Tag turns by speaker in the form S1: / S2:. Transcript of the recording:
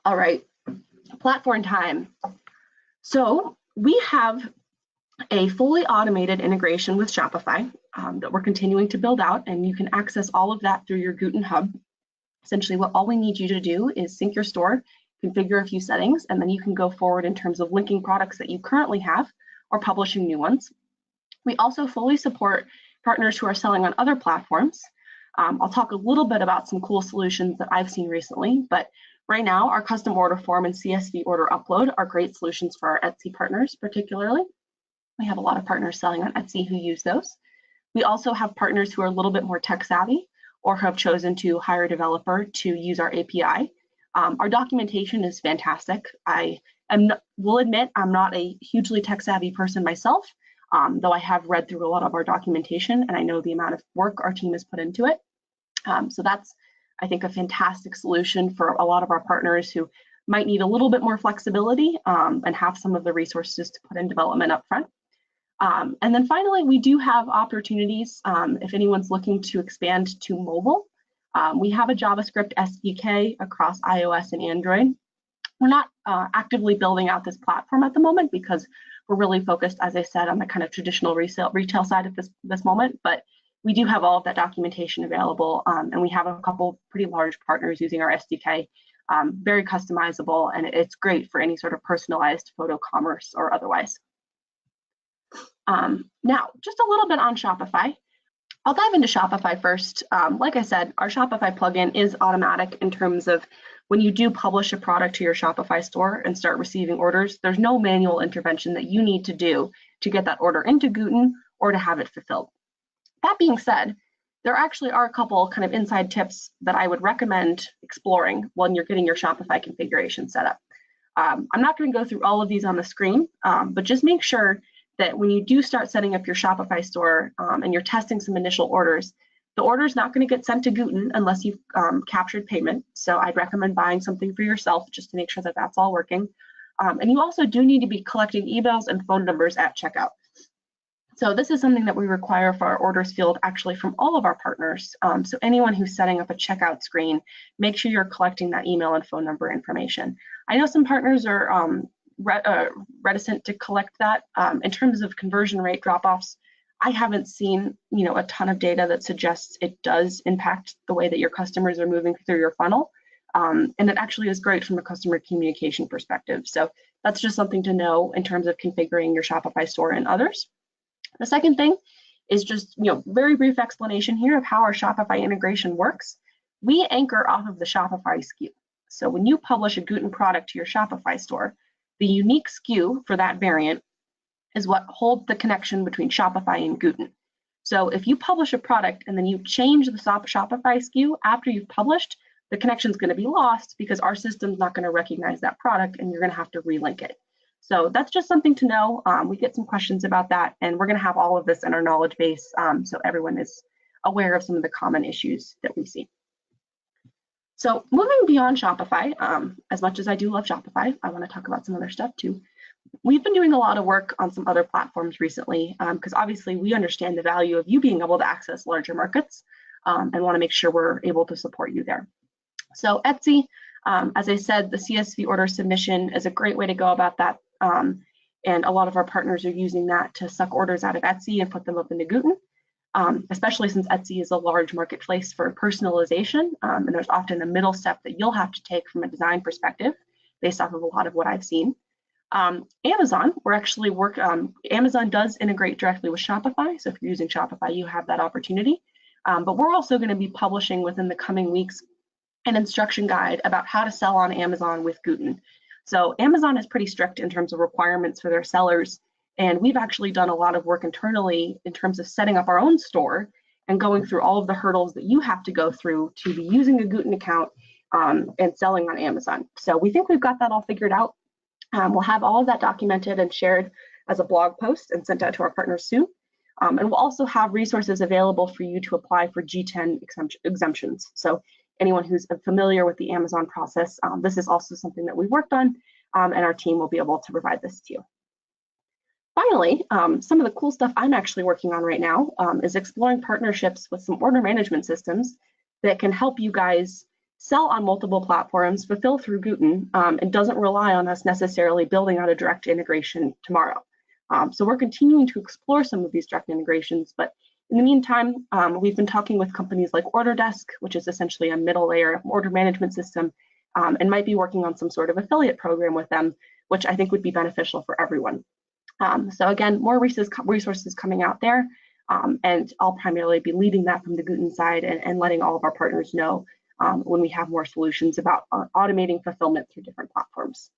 S1: All right, platform time. So we have a fully automated integration with Shopify that we're continuing to build out, and you can access all of that through your Gooten hub. Essentially, all we need you to do is sync your store, configure a few settings, and then you can go forward in terms of linking products that you currently have or publishing new ones. We also fully support partners who are selling on other platforms. I'll talk a little bit about some cool solutions that I've seen recently, but right now our custom order form and CSV order upload are great solutions for our Etsy partners particularly. We have a lot of partners selling on Etsy who use those. We also have partners who are a little bit more tech savvy or have chosen to hire a developer to use our API. Our documentation is fantastic. Will admit I'm not a hugely tech savvy person myself, though I have read through a lot of our documentation and I know the amount of work our team has put into it. So that's, I think, a fantastic solution for a lot of our partners who might need a little bit more flexibility and have some of the resources to put in development up front. And then finally, we do have opportunities if anyone's looking to expand to mobile. We have a JavaScript SDK across iOS and Android. We're not actively building out this platform at the moment because we're really focused, as I said, on the kind of traditional retail side at this moment, but we do have all of that documentation available, and we have a couple pretty large partners using our SDK, very customizable, and it's great for any sort of personalized photo commerce or otherwise. Now, just a little bit on Shopify. I'll dive into Shopify first. Like I said, our Shopify plugin is automatic in terms of when you do publish a product to your Shopify store and start receiving orders, there's no manual intervention that you need to do to get that order into Gooten or to have it fulfilled. That being said, there actually are a couple kind of inside tips that I would recommend exploring when you're getting your Shopify configuration set up. I'm not going to go through all of these on the screen, but just make sure that when you do start setting up your Shopify store and you're testing some initial orders, the order is not going to get sent to Gooten unless you've captured payment. So I'd recommend buying something for yourself just to make sure that that's all working. And you also do need to be collecting emails and phone numbers at checkout. So this is something that we require for our orders field actually from all of our partners. So anyone who's setting up a checkout screen, make sure you're collecting that email and phone number information. I know some partners are reticent to collect that. In terms of conversion rate drop-offs, I haven't seen a ton of data that suggests it does impact the way that your customers are moving through your funnel. And it actually is great from a customer communication perspective. So that's just something to know in terms of configuring your Shopify store and others. The second thing is just, very brief explanation here of how our Shopify integration works. We anchor off of the Shopify SKU. So when you publish a Gooten product to your Shopify store, the unique SKU for that variant is what holds the connection between Shopify and Gooten. So if you publish a product and then you change the Shopify SKU after you've published, the connection is going to be lost because our system's not going to recognize that product and you're going to have to relink it. So that's just something to know. We get some questions about that, and we're going to have all of this in our knowledge base so everyone is aware of some of the common issues that we see. So moving beyond Shopify, as much as I do love Shopify, I want to talk about some other stuff too. We've been doing a lot of work on some other platforms recently because obviously we understand the value of you being able to access larger markets and want to make sure we're able to support you there. So Etsy, as I said, the CSV order submission is a great way to go about that. And a lot of our partners are using that to suck orders out of Etsy and put them up into Gooten, especially since Etsy is a large marketplace for personalization. And there's often a middle step that you'll have to take from a design perspective based off of a lot of what I've seen. Amazon, Amazon does integrate directly with Shopify. So if you're using Shopify, you have that opportunity. But we're also going to be publishing within the coming weeks an instruction guide about how to sell on Amazon with Gooten. So Amazon is pretty strict in terms of requirements for their sellers. And we've actually done a lot of work internally in terms of setting up our own store and going through all of the hurdles that you have to go through to be using a Gooten account and selling on Amazon. So we think we've got that all figured out. We'll have all of that documented and shared as a blog post and sent out to our partners soon. And we'll also have resources available for you to apply for G10 exemptions. So anyone who's familiar with the Amazon process, this is also something that we worked on, and our team will be able to provide this to you. Finally, some of the cool stuff I'm actually working on right now is exploring partnerships with some order management systems that can help you guys sell on multiple platforms, fulfill through Gooten, and doesn't rely on us necessarily building out a direct integration tomorrow. So we're continuing to explore some of these direct integrations, but in the meantime, we've been talking with companies like OrderDesk, which is essentially a middle layer order management system, and might be working on some sort of affiliate program with them, which I think would be beneficial for everyone. So again, more resources coming out there, and I'll primarily be leading that from the Gooten side and letting all of our partners know when we have more solutions about automating fulfillment through different platforms.